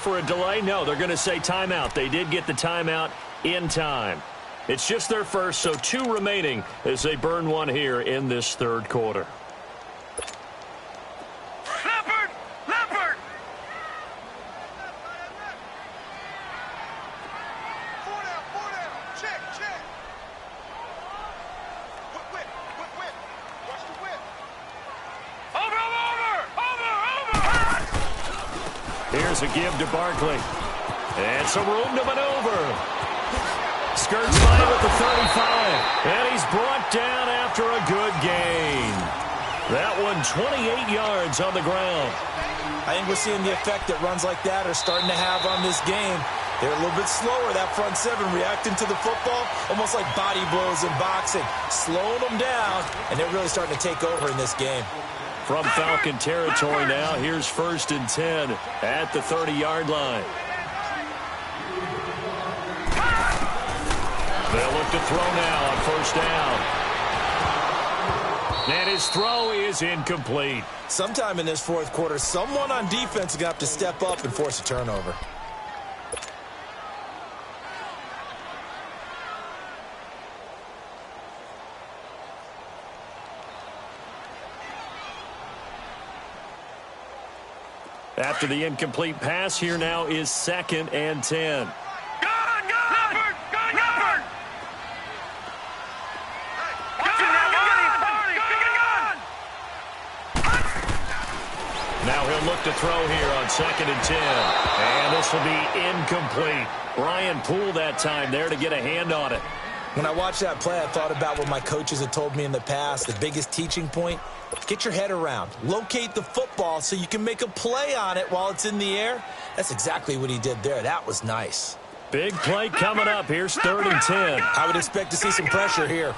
for a delay? No, they're going to say timeout. They did get the timeout in time. It's just their first, so 2 remaining as they burn one here in this third quarter. Leopard! Four down. Check. Whip. Watch the whip. Over! Here's a give to Barkley. And some room to maneuver. Skirts by with the 35. And he's brought down after a good gain. That one 28 yards on the ground. I think we're seeing the effect that runs like that are starting to have on this game. They're a little bit slower, that front seven, reacting to the football, almost like body blows in boxing, slowing them down, and they're really starting to take over in this game. From Falcon territory now, here's 1st and 10 at the 30-yard line. They'll look to throw now on 1st down. And his throw is incomplete. Sometime in this 4th quarter, someone on defense is going to have to step up and force a turnover. After the incomplete pass, here now is 2nd and 10. Now he'll look to throw here on 2nd and 10. And this will be incomplete. Ryan Poole that time there to get a hand on it. When I watched that play, I thought about what my coaches had told me in the past. The biggest teaching point, get your head around. Locate the football so you can make a play on it while it's in the air. That's exactly what he did there. That was nice. Big play coming up. Here's 3rd and 10. I would expect to see some pressure here.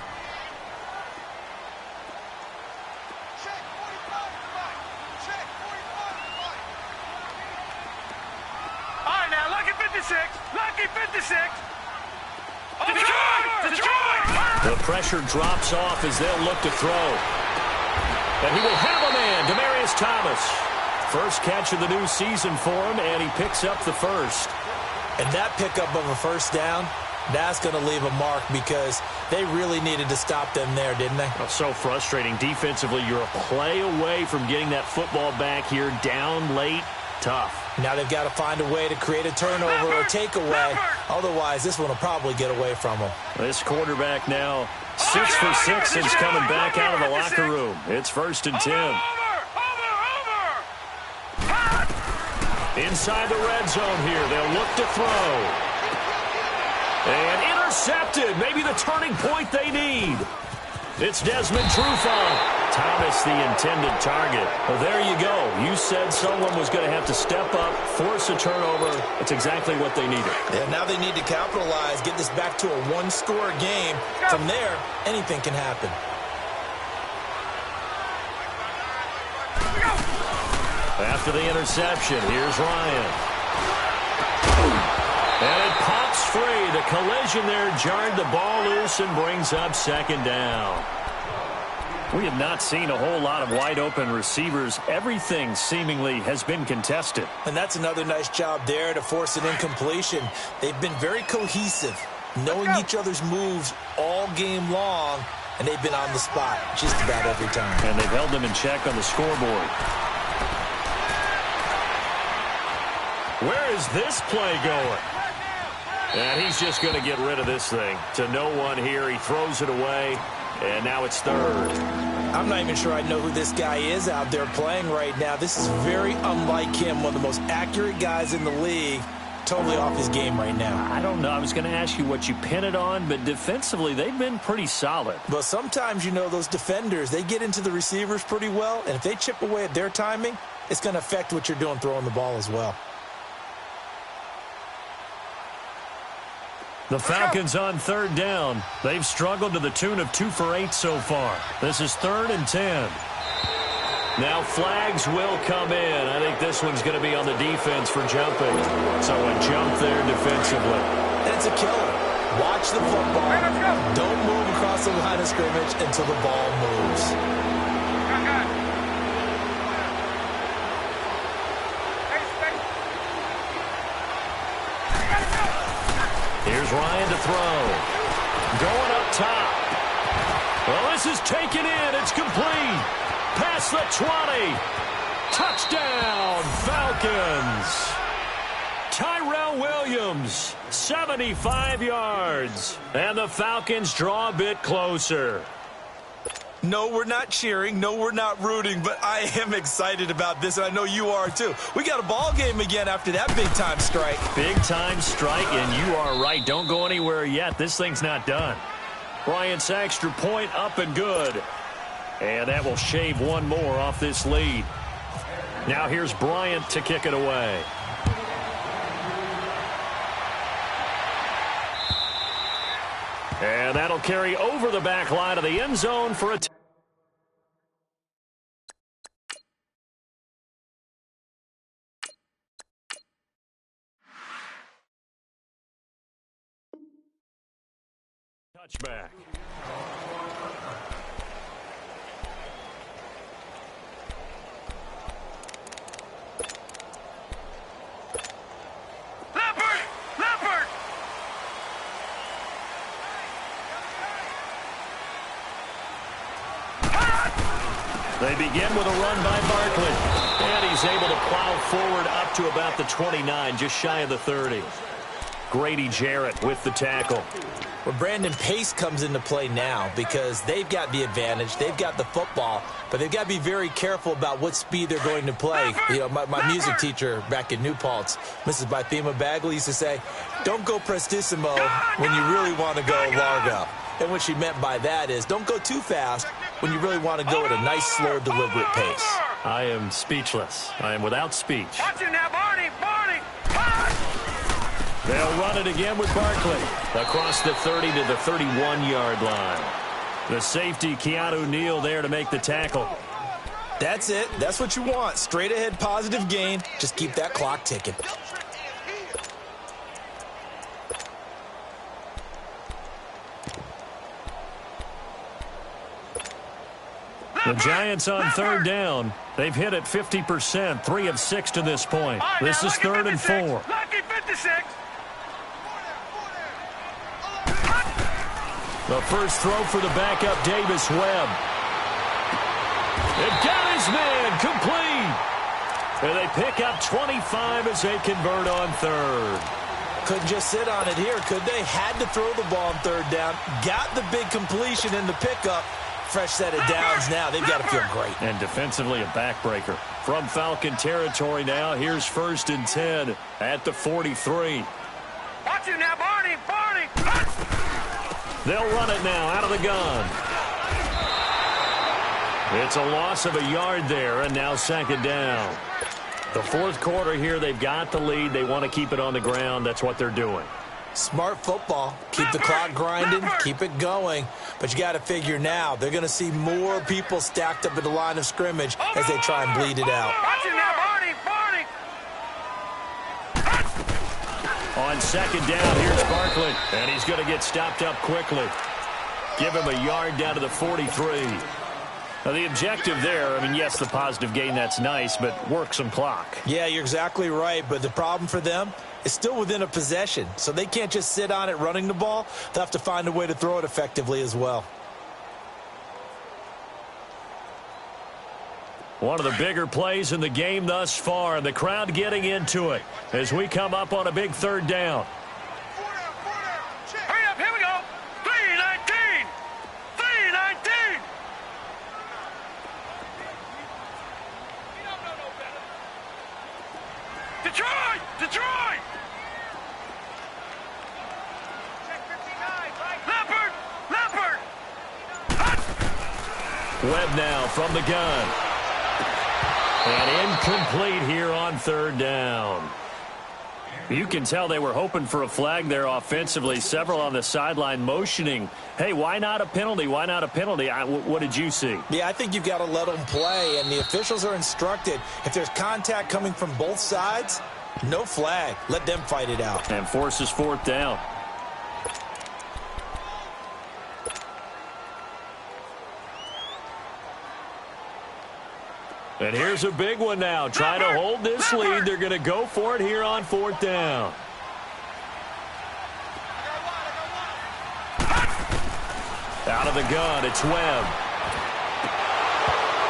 Lucky 56. The pressure drops off as they'll look to throw. And he will have a man, Demaryius Thomas. First catch of the new season for him, and he picks up the first. And that pickup of a 1st down, that's going to leave a mark because they really needed to stop them there, didn't they? Oh, so frustrating. Defensively, you're a play away from getting that football back here down late. Tough. Now they've got to find a way to create a turnover or takeaway. Otherwise, this one will probably get away from them. This quarterback now 6 for 6 since coming back out of the locker room. It's 1st and 10. Inside the red zone here. They'll look to throw. And intercepted. Maybe the turning point they need. It's Desmond Trufant. Thomas, the intended target. Well, there you go. You said someone was going to have to step up, force a turnover. That's exactly what they needed. And now they need to capitalize, get this back to a 1-score game. From there, anything can happen. After the interception, here's Ryan. And it pops free. The collision there jarred the ball loose and brings up 2nd down. We have not seen a whole lot of wide-open receivers. Everything seemingly has been contested. And that's another nice job there to force an incompletion. They've been very cohesive, knowing each other's moves all game long, and they've been on the spot just about every time. And they've held them in check on the scoreboard. Where is this play going? And he's just going to get rid of this thing. To no one here. He throws it away, and now it's 3rd. I'm not even sure I know who this guy is out there playing right now. This is very unlike him, one of the most accurate guys in the league. Totally off his game right now. I don't know. I was going to ask you what you pin it on, but defensively, they've been pretty solid. Well, sometimes, you know, those defenders, they get into the receivers pretty well, and if they chip away at their timing, it's going to affect what you're doing throwing the ball as well. The Falcons on 3rd down. They've struggled to the tune of 2 for 8 so far. This is 3rd and 10. Now flags will come in. I think this one's going to be on the defense for jumping. So a jump there defensively. It's a killer. Watch the football. Don't move across the line of scrimmage until the ball moves. Here's Ryan to throw. Going up top. Well, this is taken in. It's complete. Past the 20. Touchdown, Falcons. Tyrell Williams, 75 yards. And the Falcons draw a bit closer. No, we're not cheering. No, we're not rooting. But I am excited about this, and I know you are too. We got a ball game again after that big-time strike. Big-time strike, and you are right. Don't go anywhere yet. This thing's not done. Bryant's extra point up and good. And that will shave one more off this lead. Now here's Bryant to kick it away. And that'll carry over the back line of the end zone for a touchback. They begin with a run by Barkley. And he's able to plow forward up to about the 29, just shy of the 30. Grady Jarrett with the tackle. Well, Brandon, pace comes into play now because they've got the advantage. They've got the football, but they've got to be very careful about what speed they're going to play. You know, my music teacher back in New Paltz, Mrs. Bythema Bagley, used to say, don't go prestissimo when you really want to go largo. And what she meant by that is don't go too fast when you really want to go at a nice, slow, deliberate pace. I am speechless. I am without speech. Watch it now, Barney. They'll run it again with Barkley. Across the 30 to the 31-yard line. The safety, Keanu Neal, there to make the tackle. That's it. That's what you want. Straight ahead, positive gain. Just keep that clock ticking. The Giants on third down. They've hit it 50%, 3 of 6 to this point. This is 3rd and 4. Lucky 56. The first throw for the backup, Davis Webb. It got his man complete. And they pick up 25 as they convert on third. Couldn't just sit on it here, could they? Had to throw the ball on third down. Got the big completion in the pickup. Fresh set of downs now. They've got to feel great. And defensively a backbreaker. From Falcon territory now, here's 1st and 10 at the 43. Watch it now, Barney. They'll run it now out of the gun. It's a loss of a yard there, and now 2nd down. The 4th quarter here, they've got the lead. They want to keep it on the ground. That's what they're doing. Smart football. Keep the clock grinding. Keep it going. But you got to figure now, they're going to see more people stacked up at the line of scrimmage as they try and bleed it out. Watch it now, Barney. On 2nd down, here's Barkley. And he's going to get stopped up quickly. Give him a yard down to the 43. Now, the objective there, I mean, yes, the positive gain, that's nice, but work some clock. Yeah, you're exactly right. But the problem for them is still within a possession. So they can't just sit on it running the ball. They'll have to find a way to throw it effectively as well. One of the bigger plays in the game thus far, and the crowd getting into it as we come up on a big 3rd down. Hurry up, here we go. 3-19. 3-19. Detroit. Leopard. Webb now from the gun. And incomplete here on 3rd down. You can tell they were hoping for a flag there offensively. Several on the sideline motioning, hey, why not a penalty? Why not a penalty? What did you see? Yeah, I think you've got to let them play, and the officials are instructed. If there's contact coming from both sides, no flag. Let them fight it out. And forces 4th down. And here's a big one now. Trying to hold this lead. They're going to go for it here on 4th down. Out of the gun, it's Webb.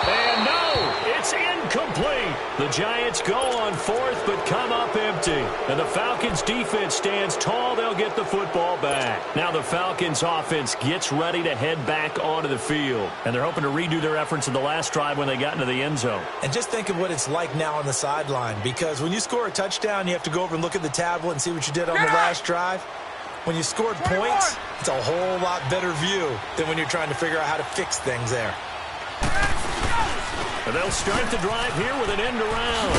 And no, it's incomplete. The Giants go on fourth, but come up empty. And the Falcons' defense stands tall. They'll get the football back. Now the Falcons' offense gets ready to head back onto the field. And they're hoping to redo their efforts in the last drive when they got into the end zone. And just think of what it's like now on the sideline, because when you score a touchdown, you have to go over and look at the tablet and see what you did on the last drive. When you scored points, it's a whole lot better view than when you're trying to figure out how to fix things there. And they'll start the drive here with an end around.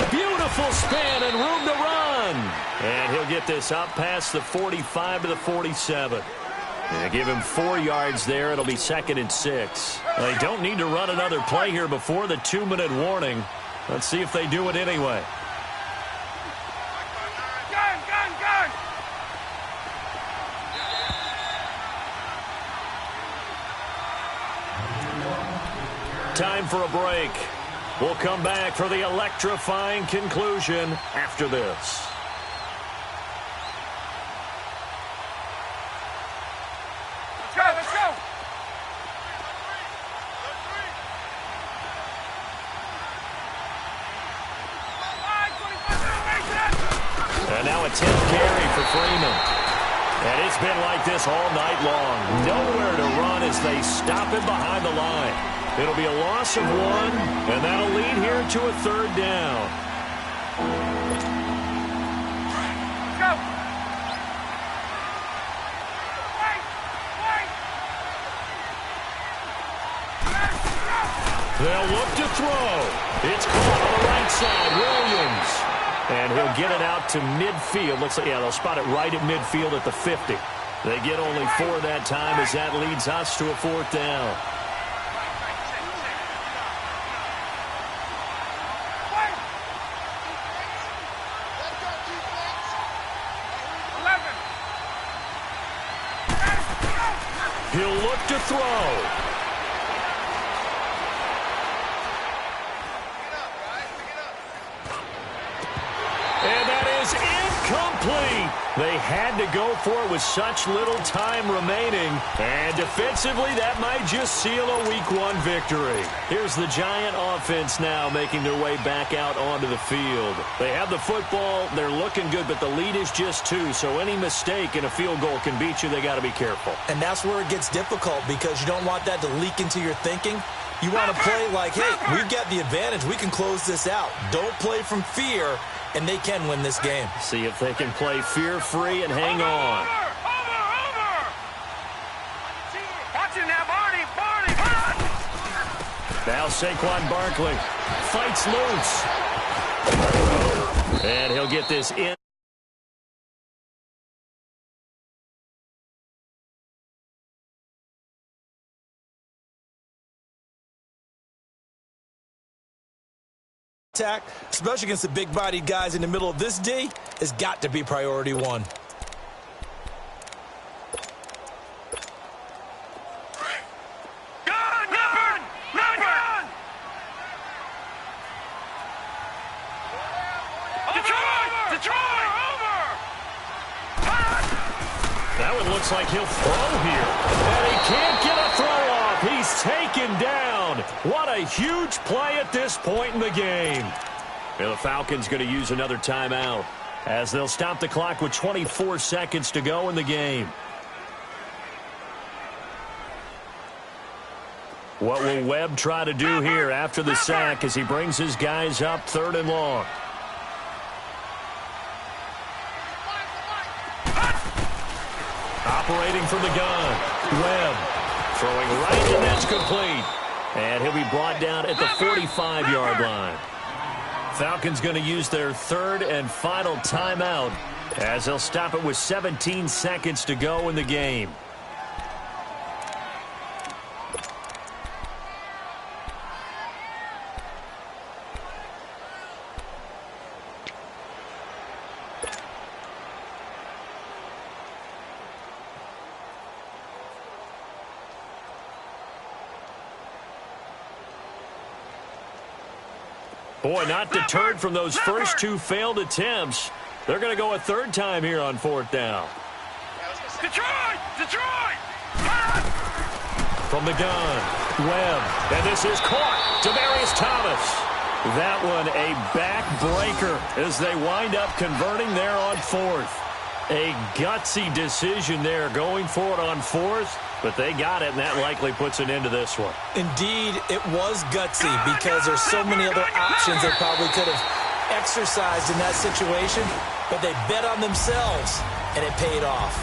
A beautiful spin and room to run. And he'll get this up past the 45 to the 47. And give him 4 yards there. It'll be 2nd and 6. They don't need to run another play here before the 2-minute warning. Let's see if they do it anyway. Time for a break. We'll come back for the electrifying conclusion after this. Let's go, let's go. And now a 10th carry for Freeman. And it's been like this all night long. Nowhere to run as they stop him behind the line. It'll be a loss of 1, and that'll lead here to a 3rd down. Go. They'll look to throw. It's caught on the right side. Williams. And he'll get it out to midfield. Looks like, yeah, they'll spot it right at midfield at the 50. They get only 4 that time as that leads us to a 4th down. He'll look to throw. And that is incomplete. They had to go for it with such little time remaining. And defensively, that might just seal a Week 1 victory. Here's the Giant offense now making their way back out onto the field. They have the football. They're looking good, but the lead is just 2. So any mistake in a field goal can beat you. They got to be careful. And that's where it gets difficult, because you don't want that to leak into your thinking. You want to play like, hey, we've got the advantage. We can close this out. Don't play from fear, and they can win this game. See if they can play fear-free and hang on. Over. Watch it now, Barney. Now Saquon Barkley fights loose. And he'll get this in. Attack, especially against the big-bodied guys in the middle of this D, has got to be priority 1. Gun. Detroit! Over! That one looks like he'll throw here. And he can't get a throw off. He's taken down. What a huge play at this point in the game. And the Falcons going to use another timeout as they'll stop the clock with 24 seconds to go in the game. What will Webb try to do here after the sack as he brings his guys up 3rd and long? Operating from the gun, Webb throwing right, and that's complete. And he'll be brought down at the 45-yard line. Falcons going to use their 3rd and final timeout as they'll stop it with 17 seconds to go in the game. Boy, not deterred from those first 2 failed attempts. They're going to go a 3rd time here on 4th down. Detroit! from the gun. Webb, and this is caught. Demaryius Thomas. That one a backbreaker as they wind up converting there on fourth. A gutsy decision there going for it on fourth, but they got it, and that likely puts an end to this one. Indeed, it was gutsy because there's so many other options they probably could have exercised in that situation, but they bet on themselves, and it paid off.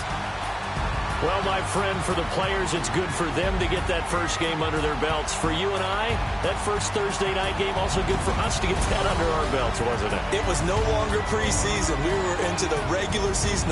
Well, my friend, for the players, it's good for them to get that first game under their belts. For you and I, that first Thursday night game also good for us to get that under our belts, wasn't it? It was no longer preseason. We were into the regular season.